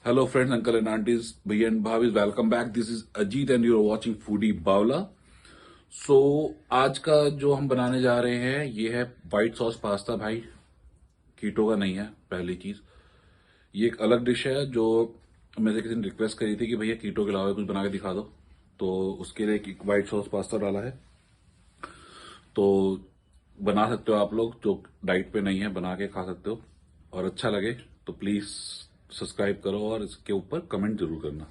Hello friends, uncle and aunties, bhaiya and bhabis, welcome back. This is Ajit and you are watching Foodie Bawla. So आज का जो हम बनाने जा रहे हैं ये है व्हाइट सॉस पास्ता। भाई कीटो का नहीं है। पहली चीज ये एक अलग डिश है जो मुझे किसी ने रिक्वेस्ट करी थी कि भैया कीटो के अलावा कुछ बना के दिखा दो, तो उसके लिए एक व्हाइट सॉस पास्ता डाला है। तो बना सकते हो आप लोग जो डाइट पे नहीं है, बना के खा सकते हो और अच्छा लगे तो प्लीज सब्सक्राइब करो और इसके ऊपर कमेंट जरूर करना।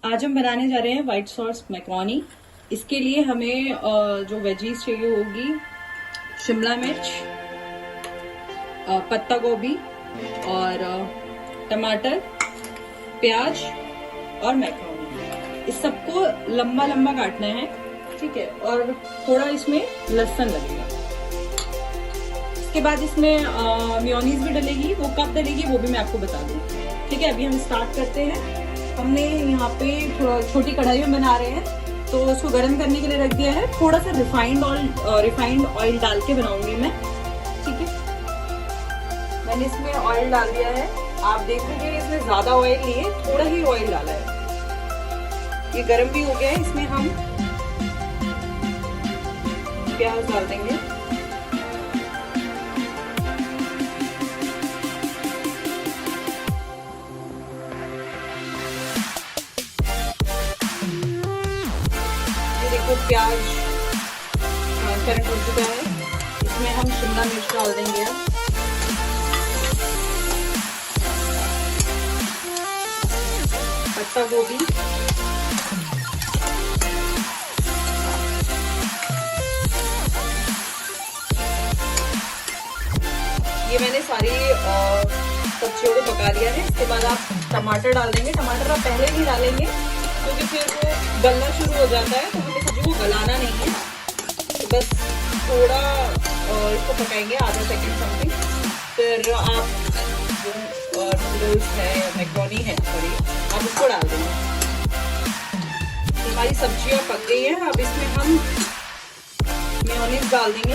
आज हम बनाने जा रहे हैं व्हाइट सॉस मैक्रोनी। इसके लिए हमें जो वेजीज चाहिए होगी शिमला मिर्च, पत्ता गोभी और टमाटर, प्याज और मैक्रोनी। इस सबको लंबा लंबा काटना है, ठीक है। और थोड़ा इसमें लहसुन लगेगा। इसके बाद इसमें मेयोनीज भी डलेगी। वो कब डलेगी वो भी मैं आपको बता दूँ, ठीक है। अभी हम स्टार्ट करते हैं। हमने यहाँ पे थोड़ा छोटी कढ़ाई में बना रहे हैं तो उसको गर्म करने के लिए रख दिया है। थोड़ा सा रिफाइंड ऑयल डाल के बनाऊंगी मैं, ठीक है। मैंने इसमें ऑयल डाल दिया है। आप देखोगे इसमें ज्यादा ऑयल नहीं है, थोड़ा ही ऑयल डाला है। ये गर्म भी हो गया है। इसमें हम प्याज डाल देंगे। ये देखो प्याज ट्रांसपेरेंट हो चुका है। इसमें हम शिमला मिर्च डाल देंगे अब। पत्ता गोभी, ये मैंने सारी सब्जियों को पका लिया है। इसके बाद आप टमाटर डाल देंगे। टमाटर आप पहले नहीं डालेंगे क्योंकि फिर वो गलना शुरू हो जाता है, तो हमें सब्जी को गलाना नहीं है। तो बस थोड़ा इसको पकाएंगे, आधा सेकंड समथिंग। फिर आप नूडल्स है या मैक्रोनी है, सॉरी, आप उसको डाल देंगे। हमारी सब्जियां पक गई हैं। अब इसमें हम मेयोनीज डाल देंगे।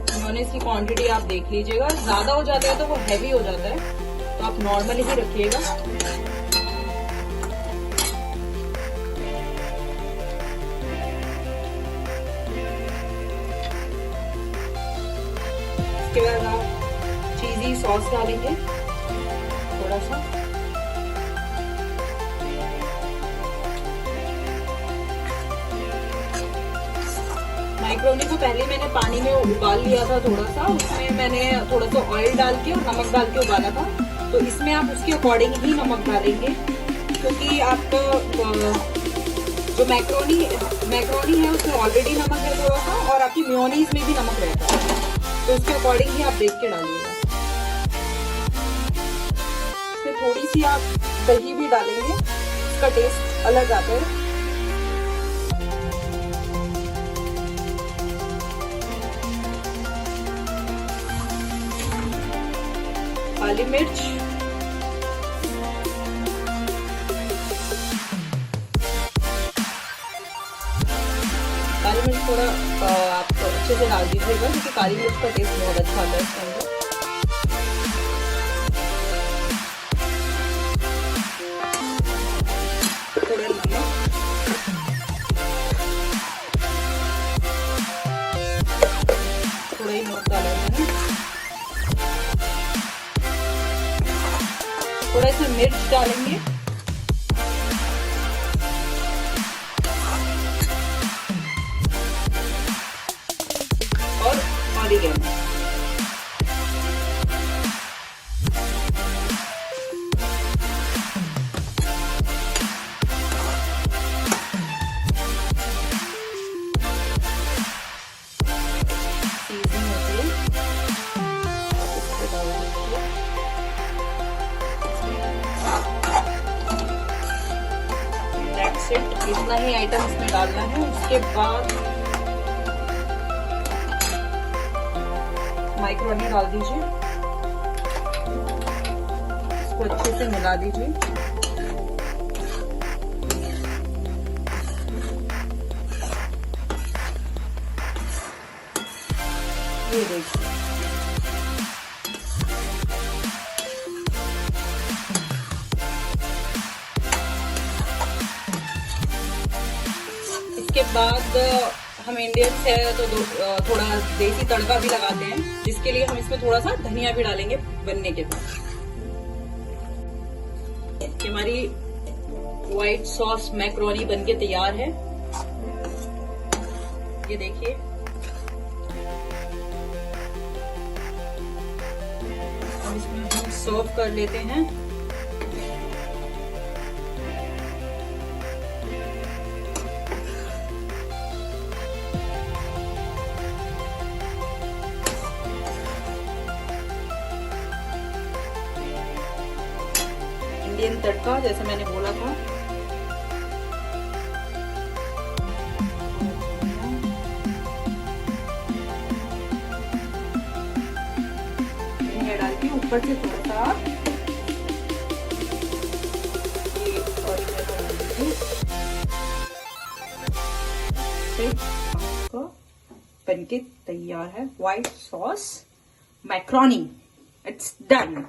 मेयोनीज की क्वांटिटी आप देख लीजिएगा। ज्यादा हो जाता है तो वो हैवी हो जाता है, तो आप नॉर्मली ही रखिएगा। इसके बाद आप चीजी सॉस डालेंगे थोड़ा सा। मैक्रोनी को पहले मैंने पानी में उबाल लिया था थोड़ा सा। उसमें मैंने थोड़ा सा ऑयल डाल के और नमक डाल के उबाला था। तो इसमें आप उसके अकॉर्डिंग ही नमक डालेंगे, क्योंकि आपका जो मैक्रोनी है उसमें ऑलरेडी नमक है थोड़ा सा, और आपकी मेयोनीज में भी नमक रहता है, तो उसके अकॉर्डिंग ही आप देख के डालिएगा। इसमें थोड़ी सी आप दही भी डालेंगे, इसका टेस्ट अलग आता है। काली मिर्च, काली मिर्च थोड़ा आप अच्छे से डाल दीजिएगा, क्योंकि काली मिर्च का टेस्ट बहुत अच्छा आता है इसके अंदर। थोड़ा नमक, थोड़ा ही नमक डाला मैंने। थोड़ा इसमें मिर्च डालेंगे। और ऑरिगेनो। सीजनिंग होती है, इसको डाल दीजिए। That's it. इतना ही आइटम इसमें डालना है। उसके बाद मैक्रोनी डाल दीजिए, इसको अच्छे से मिला दीजिए। ये देखिए, इसके बाद हम इंडियंस है तो थोड़ा देसी तड़का भी लगाते हैं, जिसके लिए हम इसमें थोड़ा सा धनिया भी डालेंगे बनने के बाद। हमारी व्हाइट सॉस मैक्रोनी बनके तैयार है। ये देखिए, अब इसमें हम सर्व कर लेते हैं। इंडियन तड़का जैसे मैंने बोला था। धनिया डाल के ऊपर से थोड़ा सा बनके तैयार है white sauce macaroni. It's done.